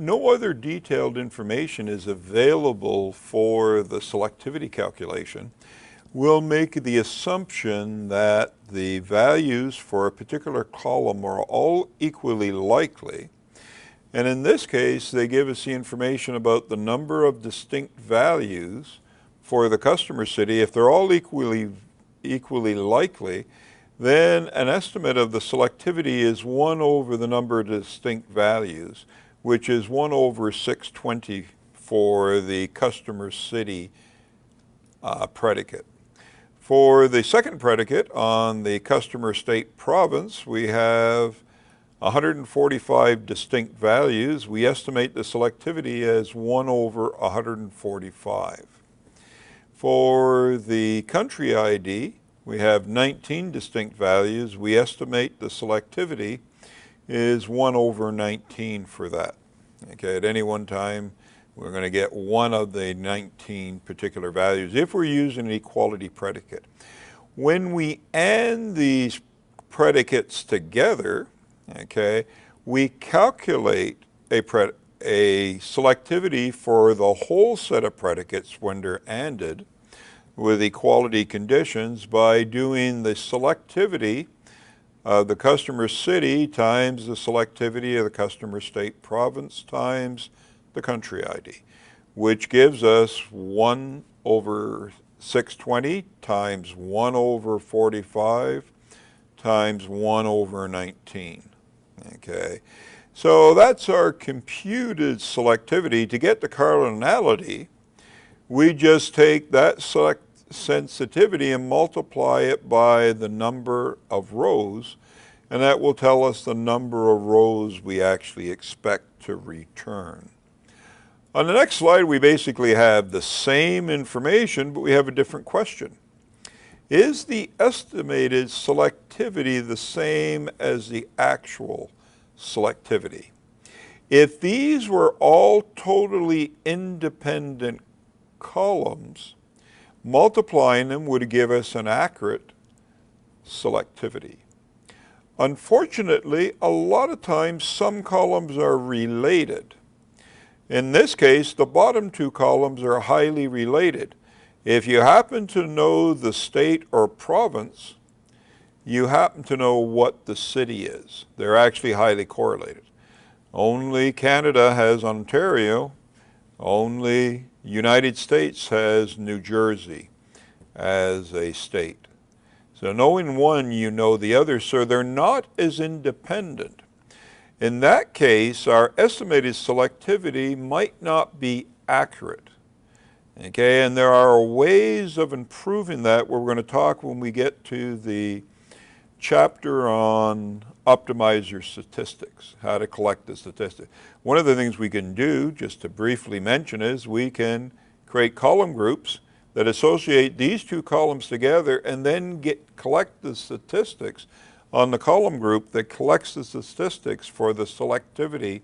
no other detailed information is available for the selectivity calculation, we'll make the assumption that the values for a particular column are all equally likely. And in this case, they give us the information about the number of distinct values for the customer city. If they're all equally likely, then an estimate of the selectivity is 1 over the number of distinct values, which is 1 over 620 for the customer city predicate. For the second predicate on the customer state province, we have 145 distinct values. We estimate the selectivity as 1 over 145. For the country ID, we have 19 distinct values. We estimate the selectivity is 1 over 19 for that. Okay, at any one time, we're going to get one of the 19 particular values if we're using an equality predicate. When we add these predicates together, okay, we calculate a selectivity for the whole set of predicates when they're ANDed with equality conditions by doing the selectivity of the customer city times the selectivity of the customer state province times the country ID, which gives us 1 over 620 times 1 over 45 times 1 over 19. Okay, so that's our computed selectivity. To get the cardinality, we just take that sensitivity and multiply it by the number of rows, and that will tell us the number of rows we actually expect to return. On the next slide, we basically have the same information, but we have a different question. Is the estimated selectivity the same as the actual selectivity? If these were all totally independent columns, multiplying them would give us an accurate selectivity. Unfortunately, a lot of times some columns are related. In this case, the bottom 2 columns are highly related. If you happen to know the state or province, you happen to know what the city is. They're actually highly correlated. Only Canada has Ontario. Only United States has New Jersey as a state. So knowing one, you know the other, so they're not as independent. In that case, our estimated selectivity might not be accurate. Okay, and there are ways of improving that where we're going to talk when we get to the chapter on optimizer statistics, how to collect the statistics. One of the things we can do, just to briefly mention, is we can create column groups that associate these 2 columns together and then collect the statistics on the column group that collects the statistics for the selectivity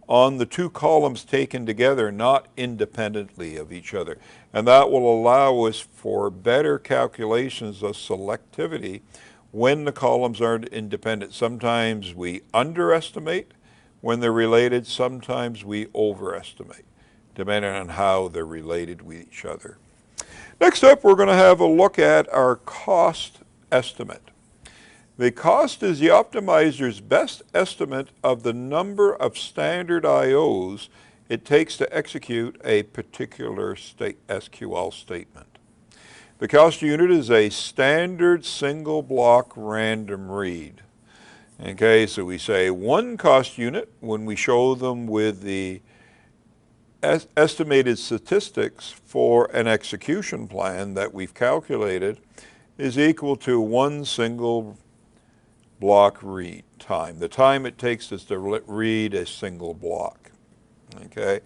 on the 2 columns taken together, not independently of each other. And that will allow us for better calculations of selectivity when the columns aren't independent. Sometimes we underestimate when they're related, sometimes we overestimate, depending on how they're related with each other. Next up, we're going to have a look at our cost estimate. The cost is the optimizer's best estimate of the number of standard IOs it takes to execute a particular SQL statement. The cost unit is a standard single block random read. Okay, so we say 1 cost unit when we show them with the estimated statistics for an execution plan that we've calculated is equal to 1 single block read time, the time it takes us to read a single block. Okay.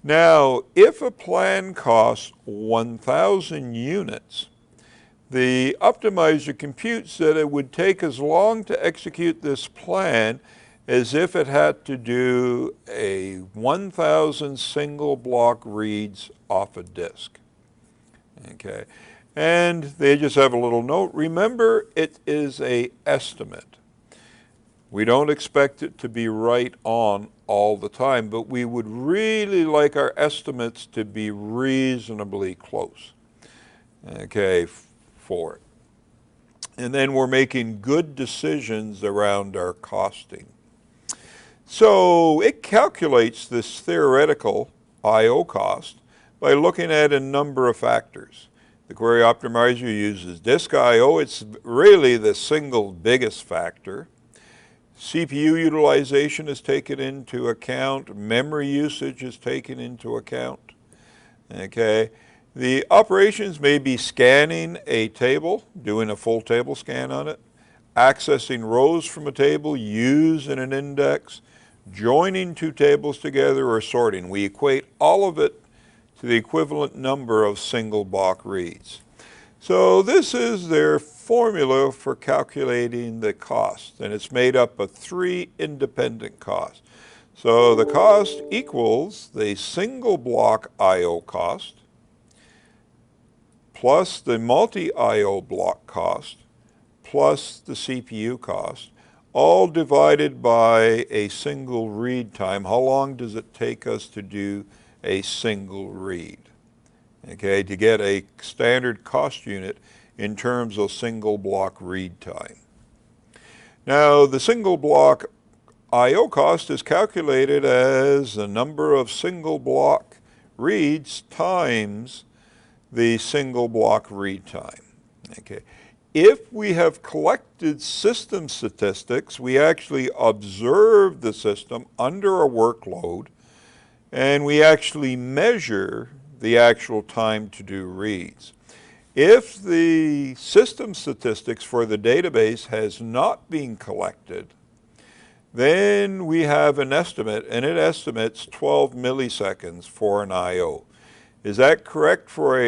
Now, if a plan costs 1,000 units, the optimizer computes that it would take as long to execute this plan as if it had to do a 1,000 single block reads off a disk. Okay. And they just have a little note. Remember, it is an estimate. We don't expect it to be right on all the time, but we would really like our estimates to be reasonably close, okay, for it. And then we're making good decisions around our costing. So it calculates this theoretical I/O cost by looking at a number of factors. The Query Optimizer uses disk I/O. It's really the single biggest factor. CPU utilization is taken into account. Memory usage is taken into account. Okay. The operations may be scanning a table, doing a full table scan on it, accessing rows from a table, using an index, joining two tables together, or sorting. We equate all of it to the equivalent number of single block reads. So this is their formula for calculating the cost, and it's made up of three independent costs. So the cost equals the single block I/O cost plus the multi-I/O block cost plus the CPU cost, all divided by a single read time. How long does it take us to do a single read? Okay, to get a standard cost unit in terms of single block read time. Now, the single block I/O cost is calculated as the number of single block reads times the single block read time. Okay. If we have collected system statistics, we actually observe the system under a workload, and we actually measure the actual time to do reads. If the system statistics for the database has not been collected, then we have an estimate, and it estimates 12 milliseconds for an I/O. Is that correct for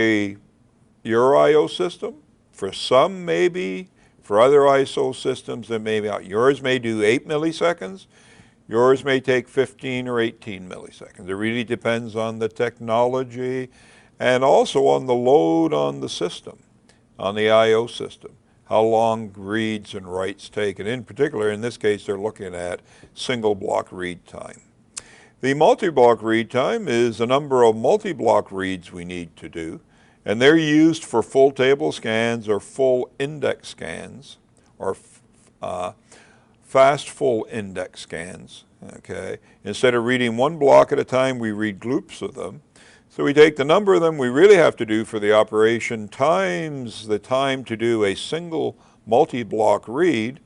your I/O system? For some, maybe. For other ISO systems, it may not. Yours may do 8 milliseconds. Yours may take 15 or 18 milliseconds. It really depends on the technology and also on the load on the system, on the I/O system, how long reads and writes take. And in particular, in this case, they're looking at single block read time. The multi-block read time is the number of multi-block reads we need to do, and they're used for full table scans or full index scans or fast full index scans. Okay. Instead of reading one block at a time, we read groups of them. So we take the number of them we really have to do for the operation times the time to do a single multi-block read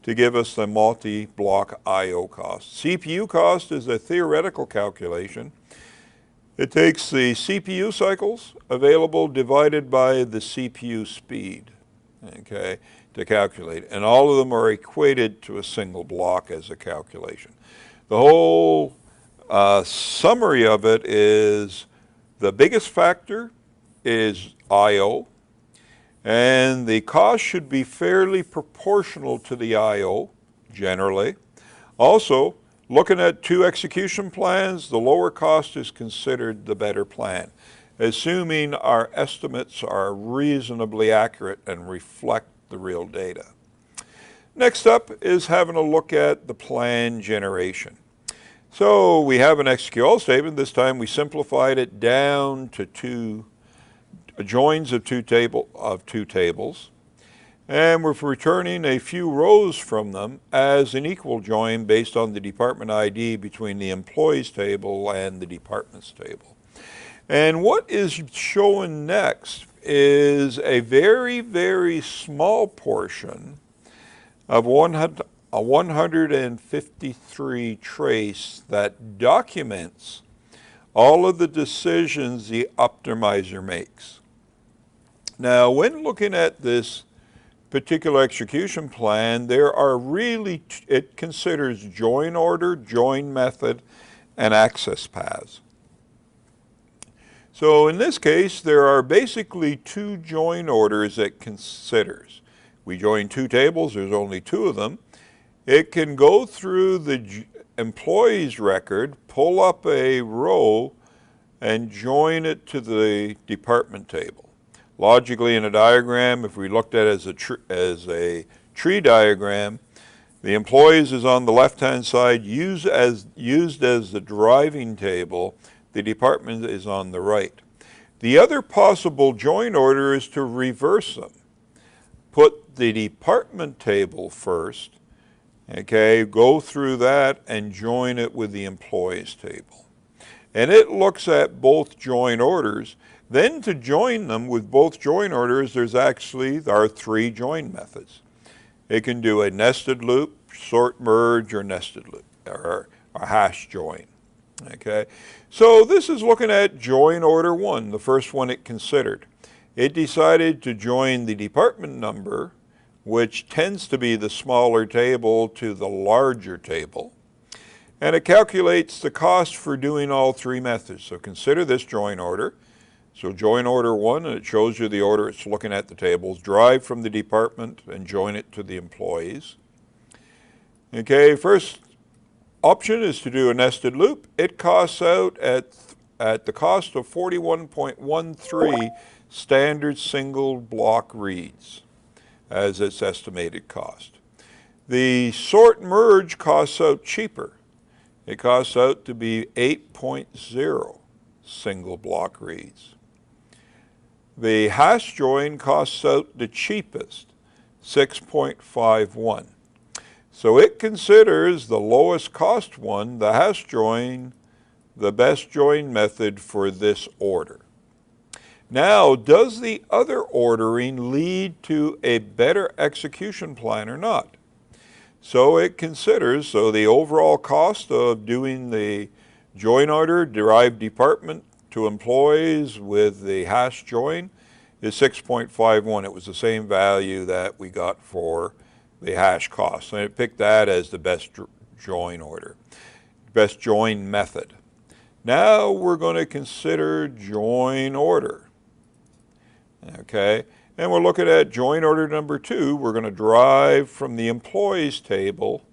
to give us the multi-block I/O cost. CPU cost is a theoretical calculation. It takes the CPU cycles available divided by the CPU speed, okay, to calculate. And all of them are equated to a single block as a calculation. The whole summary of it is the biggest factor is I/O, and the cost should be fairly proportional to the I/O, generally. Also, looking at two execution plans, the lower cost is considered the better plan, assuming our estimates are reasonably accurate and reflect the real data. Next up is having a look at the plan generation. So we have an SQL statement. This time we simplified it down to two joins of two tables, and we're returning a few rows from them as an equal join based on the department ID between the employees table and the departments table. And what is shown next is a very, very small portion of 153 trace that documents all of the decisions the optimizer makes. Now, when looking at this particular execution plan, there are really, it considers join order, join method, and access paths. So in this case, there are basically two join orders it considers. We join two tables, there's only two of them. It can go through the employee's record, pull up a row, and join it to the department table. Logically, in a diagram, if we looked at it as a tree diagram, The employees is on the left-hand side, used as the driving table. The department is on the right. The other possible join order is to reverse them. Put the department table first, okay, go through that and join it with the employees table. And it looks at both join orders. Then to join them with both join orders, there are 3 join methods. It can do a nested loop, sort merge, or nested loop, or a hash join. Okay, so this is looking at join order 1, the first one it considered. It decided to join the department number, which tends to be the smaller table, to the larger table. And it calculates the cost for doing all 3 methods. So consider this join order. So join order 1, and it shows you the order it's looking at the tables. Drive from the department and join it to the employees. Okay, first option is to do a nested loop. It costs out at the cost of 41.13 standard single block reads as its estimated cost. The sort merge costs out cheaper. It costs out to be 8.0 single block reads. The hash join costs out the cheapest, 6.51. So it considers the lowest cost one, the hash join, the best join method for this order. Now, does the other ordering lead to a better execution plan or not? So it considers, the overall cost of doing the join order, derived department to employees with the hash join is 6.51. It was the same value that we got for the hash cost. And it picked that as the best join order, best join method. Now we're going to consider join order. Okay, and we're looking at join order number 2. We're going to drive from the employees table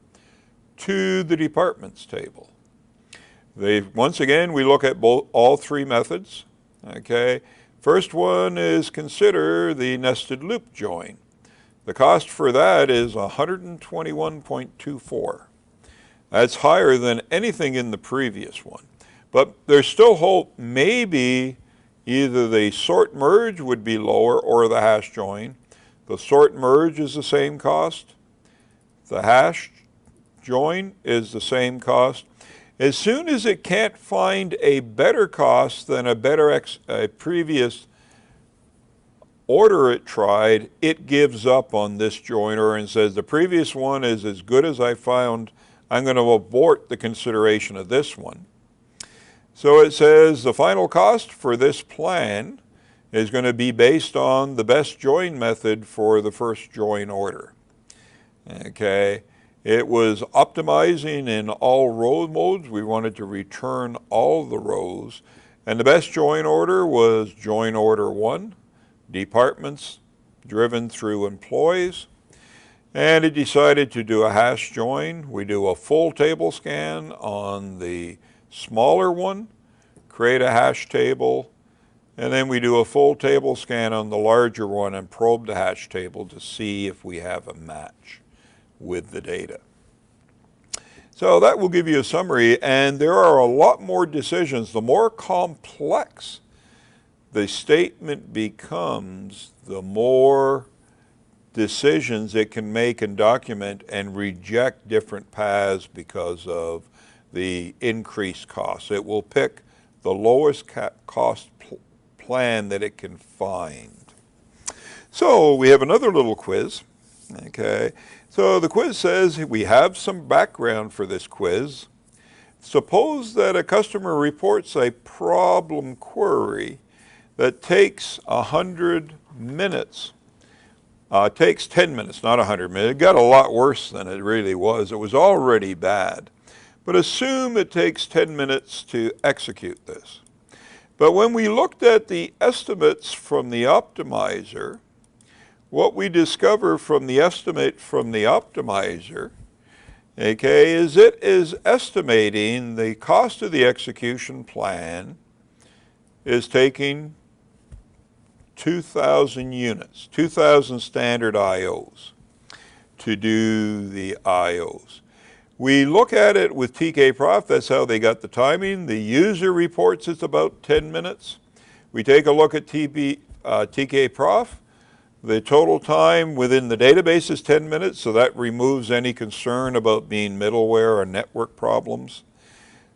to the departments table. Once again, we look at all 3 methods. Okay, first one is consider the nested loop join. The cost for that is 121.24. That's higher than anything in the previous one. But there's still hope. Maybe either the sort merge would be lower or the hash join. The sort merge is the same cost. The hash join is the same cost. As soon as it can't find a better cost than a previous order it tried, it gives up on this joiner and says the previous one is as good as I found. I'm going to abort the consideration of this one. So it says the final cost for this plan is going to be based on the best join method for the first join order. Okay, it was optimizing in all row modes. We wanted to return all the rows, and the best join order was join order 1, departments driven through employees. And it decided to do a hash join. We do a full table scan on the smaller one, create a hash table, and then we do a full table scan on the larger one and probe the hash table to see if we have a match with the data. So that will give you a summary, and there are a lot more decisions. The more complex the statement becomes, the more decisions it can make and document and reject different paths because of the increased costs. It will pick the lowest cost plan that it can find. So we have another little quiz. Okay, so the quiz says we have some background for this quiz. Suppose that a customer reports a problem query that takes 100 minutes. Takes 10 minutes, not 100 minutes. It got a lot worse than it really was. It was already bad. But assume it takes 10 minutes to execute this. But when we looked at the estimates from the optimizer, what we discover from the estimate from the optimizer, okay, is it is estimating the cost of the execution plan is taking 2,000 units, 2,000 standard IOs. to do the IOs. We look at it with TK-Prof, that's how they got the timing. The user reports it's about 10 minutes. We take a look at TK-Prof. The total time within the database is 10 minutes, so that removes any concern about being middleware or network problems.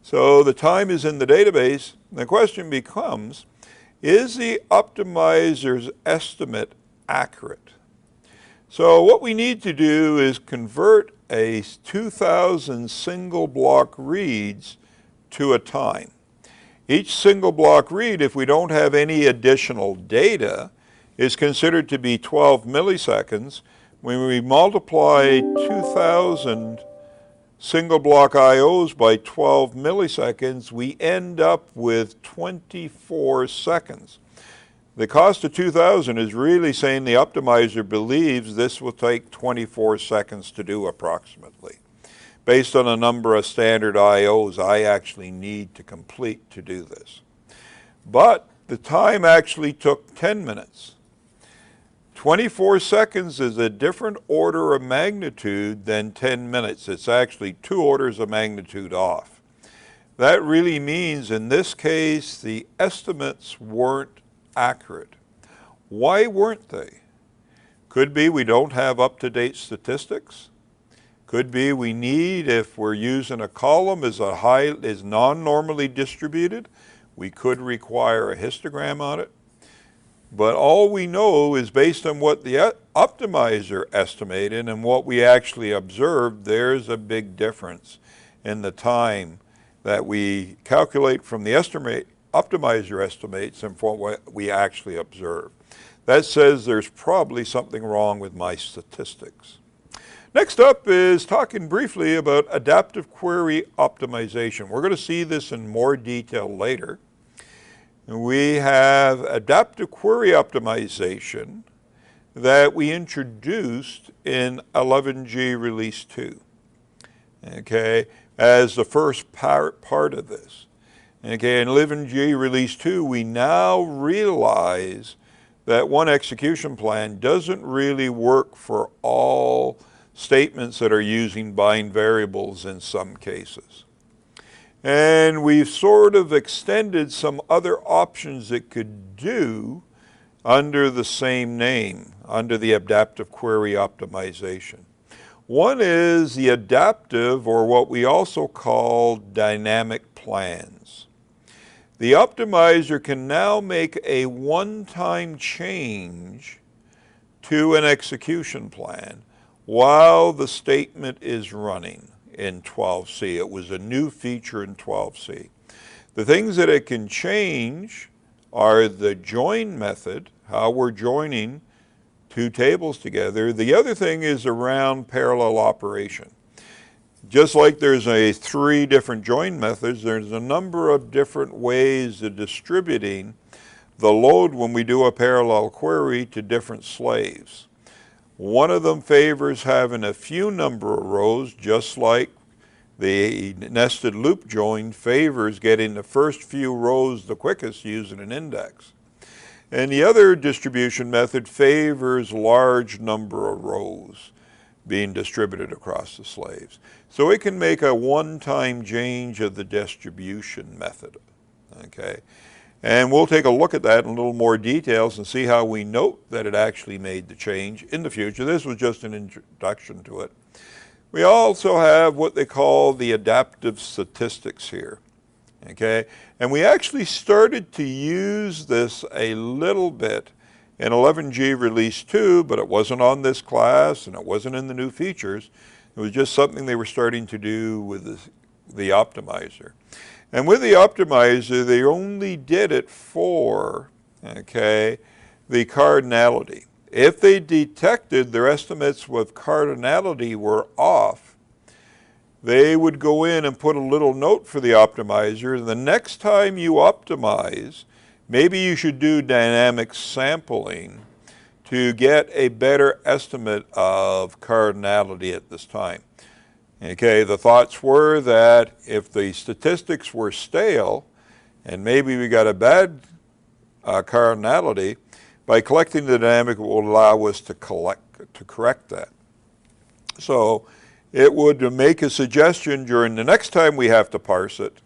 So the time is in the database. The question becomes, is the optimizer's estimate accurate? So what we need to do is convert a 2,000 single block reads to a time. Each single block read, if we don't have any additional data, is considered to be 12 milliseconds. When we multiply 2,000 single block IOs by 12 milliseconds, we end up with 24 seconds. The cost of 2,000 is really saying the optimizer believes this will take 24 seconds to do approximately. Based on a number of standard IOs I actually need to complete to do this. But the time actually took 10 minutes. 24 seconds is a different order of magnitude than 10 minutes. It's actually 2 orders of magnitude off. That really means in this case the estimates weren't accurate. Why weren't they? Could be we don't have up-to-date statistics. Could be we need, if we're using a column is non-normally distributed, we could require a histogram on it. But all we know is based on what the optimizer estimated and what we actually observed, there's a big difference in the time that we calculate from the optimizer estimates and from what we actually observe. That says there's probably something wrong with my statistics. Next up is talking briefly about adaptive query optimization. We're going to see this in more detail later. We have adaptive query optimization that we introduced in 11G Release 2, okay, as the first part of this. Okay, in 11G Release 2, we now realize that one execution plan doesn't really work for all statements that are using bind variables in some cases. And we've sort of extended some other options it could do under the same name, under the adaptive query optimization. One is the adaptive, or what we also call dynamic plans. The optimizer can now make a one-time change to an execution plan while the statement is running in 12C. It was a new feature in 12C. The things that it can change are the join method, how we're joining two tables together. The other thing is around parallel operation. Just like there's 3 different join methods, there's a number of different ways of distributing the load when we do a parallel query to different slaves. One of them favors having a few number of rows, just like the nested loop join favors getting the first few rows the quickest using an index. And the other distribution method favors large number of rows being distributed across the slaves. So it can make a one-time change of the distribution method, okay? And we'll take a look at that in a little more details and see how we note that it actually made the change in the future. This was just an introduction to it. We also have what they call the adaptive statistics here, okay? And we actually started to use this a little bit in 11G Release 2, but it wasn't on this class and it wasn't in the new features. It was just something they were starting to do with the optimizer. And with the optimizer, they only did it for, okay, the cardinality. If they detected their estimates with cardinality were off, they would go in and put a little note for the optimizer. The next time you optimize, maybe you should do dynamic sampling to get a better estimate of cardinality at this time. Okay, the thoughts were that if the statistics were stale, and maybe we got a bad cardinality, by collecting the dynamic it will allow us to correct that. So it would make a suggestion during the next time we have to parse it,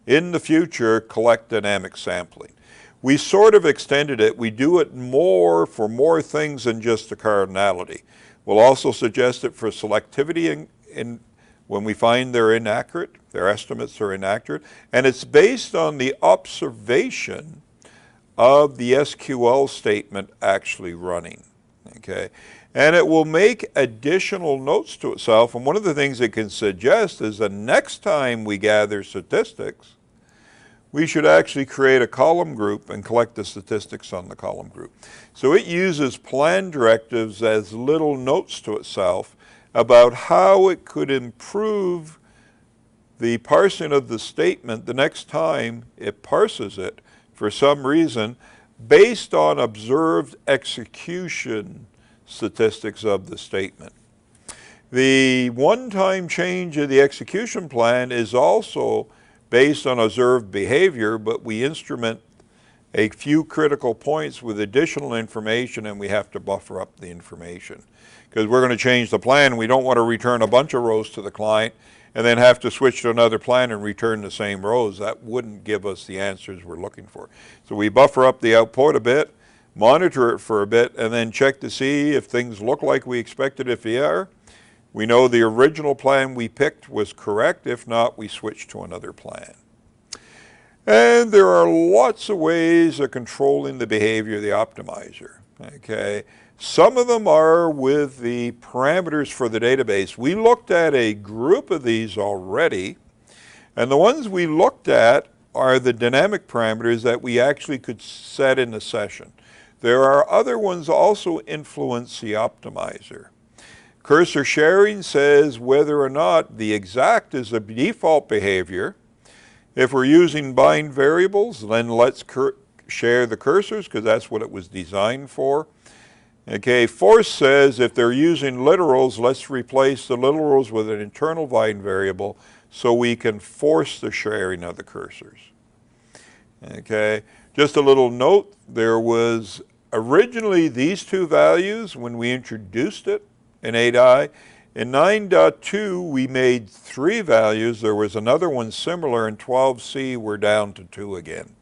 in the future, collect dynamic sampling. We sort of extended it. We do it more for more things than just the cardinality. We'll also suggest it for selectivity when we find they're inaccurate, their estimates are inaccurate, and it's based on the observation of the SQL statement actually running, okay? And it will make additional notes to itself, and one of the things it can suggest is the next time we gather statistics, we should actually create a column group and collect the statistics on the column group. So it uses plan directives as little notes to itself about how it could improve the parsing of the statement the next time it parses it for some reason based on observed execution statistics of the statement. The one-time change of the execution plan is also based on observed behavior, but we instrument a few critical points with additional information, and we have to buffer up the information. Because we're going to change the plan, we don't want to return a bunch of rows to the client and then have to switch to another plan and return the same rows. That wouldn't give us the answers we're looking for. So we buffer up the output a bit, monitor it for a bit, and then check to see if things look like we expected. If they are, we know the original plan we picked was correct. If not, we switch to another plan. And there are lots of ways of controlling the behavior of the optimizer, okay? Some of them are with the parameters for the database. We looked at a group of these already, and the ones we looked at are the dynamic parameters that we actually could set in the session. There are other ones also influence the optimizer. Cursor sharing says whether or not the exact is the default behavior. If we're using bind variables, then let's share the cursors because that's what it was designed for. Okay, force says if they're using literals, let's replace the literals with an internal bind variable so we can force the sharing of the cursors. Okay, just a little note, there was originally these two values when we introduced it in 8i. In 9.2 we made 3 values. There was another one similar. In 12c we're down to 2 again.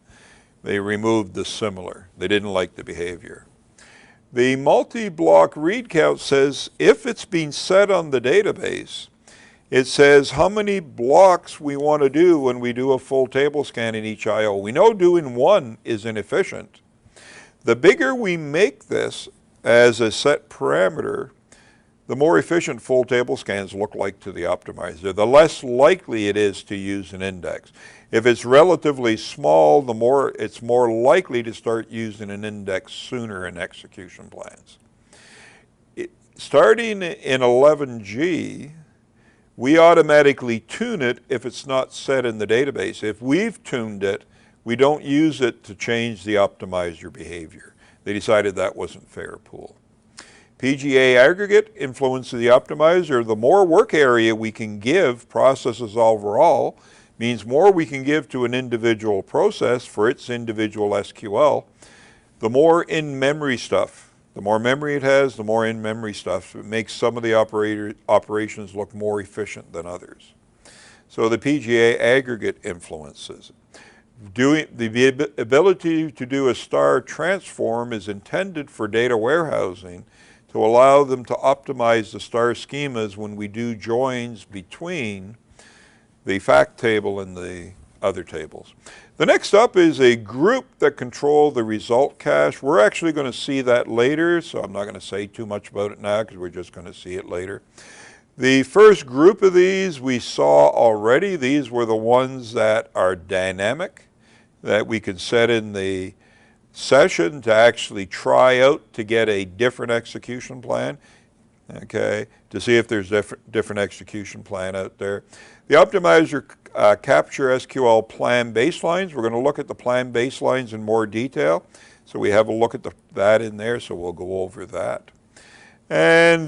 They removed the similar. They didn't like the behavior. The multi-block read count says if it's being set on the database, it says how many blocks we want to do when we do a full table scan in each I/O. We know doing 1 is inefficient. The bigger we make this as a set parameter, the more efficient full table scans look like to the optimizer, the less likely it is to use an index. If it's relatively small, it's more likely to start using an index sooner in execution plans. Starting in 11G, we automatically tune it if it's not set in the database. If we've tuned it, we don't use it to change the optimizer behavior. They decided that wasn't fair pool. PGA aggregate influences the optimizer. The more work area we can give processes overall means more we can give to an individual process for its individual SQL. The more in-memory stuff, the more memory it has, the more in-memory stuff. It makes some of the operations look more efficient than others. So the PGA aggregate influences. The ability to do a star transform is intended for data warehousing to allow them to optimize the star schemas when we do joins between the fact table and the other tables. The next up is a group that control the result cache. We're actually going to see that later, so I'm not going to say too much about it now because we're just going to see it later. The first group of these we saw already. These were the ones that are dynamic, that we could set in the session to actually try out to get a different execution plan, okay, to see if there's different execution plan out there. The optimizer capture SQL plan baselines. We're going to look at the plan baselines in more detail. So we have a look at that in there, so we'll go over that. And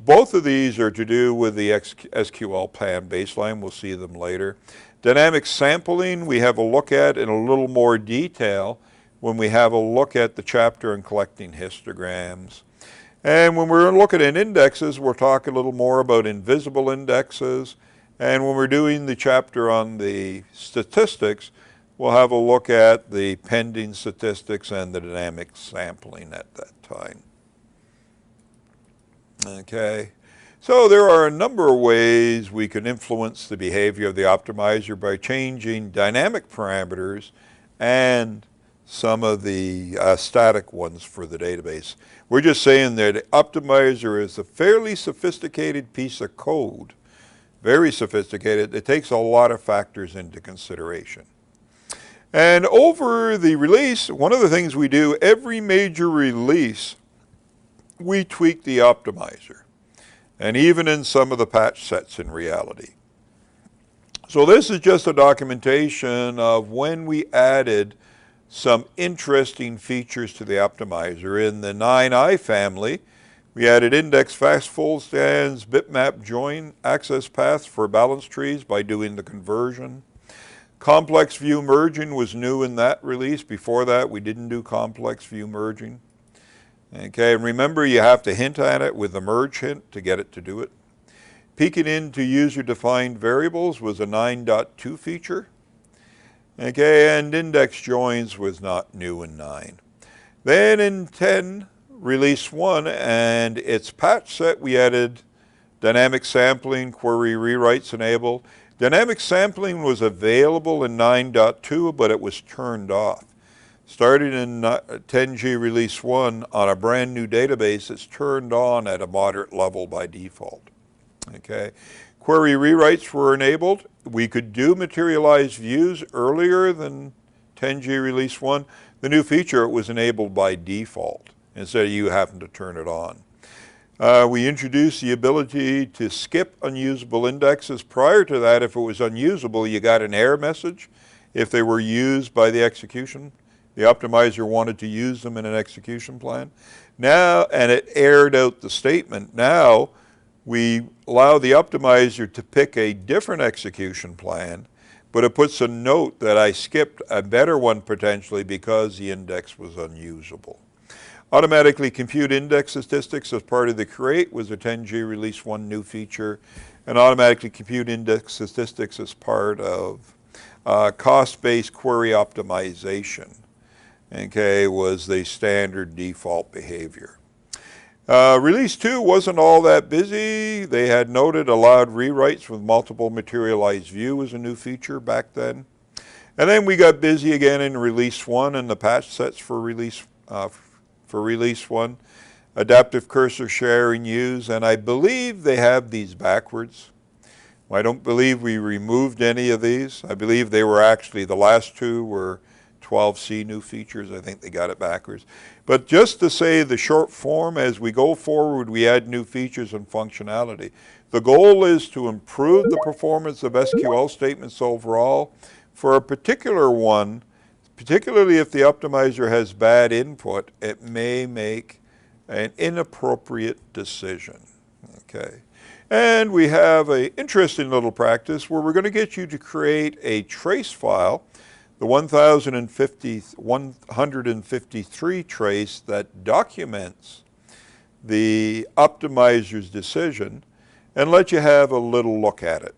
both of these are to do with the SQL plan baseline. We'll see them later. Dynamic sampling we have a look at in a little more detail when we have a look at the chapter on collecting histograms. And when we're looking at indexes, we'll talk a little more about invisible indexes. And when we're doing the chapter on the statistics, we'll have a look at the pending statistics and the dynamic sampling at that time. Okay, so there are a number of ways we can influence the behavior of the optimizer by changing dynamic parameters and some of the static ones for the database. We're just saying that the optimizer is a fairly sophisticated piece of code, very sophisticated. It takes a lot of factors into consideration. And over the release, one of the things we do, every major release, we tweak the optimizer, and even in some of the patch sets in reality. So this is just a documentation of when we added some interesting features to the optimizer. In the 9i family, we added index fast fold stands, bitmap join access paths for balance trees by doing the conversion. Complex view merging was new in that release. Before that, we didn't do complex view merging. Okay, and remember, you have to hint at it with the merge hint to get it to do it. Peeking into user-defined variables was a 9.2 feature. Okay, and index joins was not new in 9. Then in 10, release 1, and its patch set, we added dynamic sampling, query rewrites enabled. Dynamic sampling was available in 9.2, but it was turned off. Starting in 10G release 1 on a brand new database, it's turned on at a moderate level by default. Okay. Query rewrites were enabled. We could do materialized views earlier than 10G release 1. The new feature, it was enabled by default instead of you having to turn it on. We introduced the ability to skip unusable indexes. Prior to that, if it was unusable, you got an error message if they were used by the execution. The optimizer wanted to use them in an execution plan. Now, and it aired out the statement. Now, we allow the optimizer to pick a different execution plan, but it puts a note that I skipped a better one potentially because the index was unusable. Automatically compute index statistics as part of the create was a 10G release 1 new feature, and automatically compute index statistics as part of cost-based query optimization. Okay, was the standard default behavior. Release 2 wasn't all that busy. They had noted allowed rewrites with multiple materialized view was a new feature back then. And then we got busy again in release 1 and the patch sets for release 1. Adaptive cursor sharing use, and I believe they have these backwards. I don't believe we removed any of these. I believe they were actually, the last two were 12C new features. I think they got it backwards. But just to say the short form, as we go forward, we add new features and functionality. The goal is to improve the performance of SQL statements overall. For a particular one, particularly if the optimizer has bad input, it may make an inappropriate decision. Okay. And we have an interesting little practice where we're going to get you to create a trace file, the 153 trace that documents the optimizer's decision, and let you have a little look at it.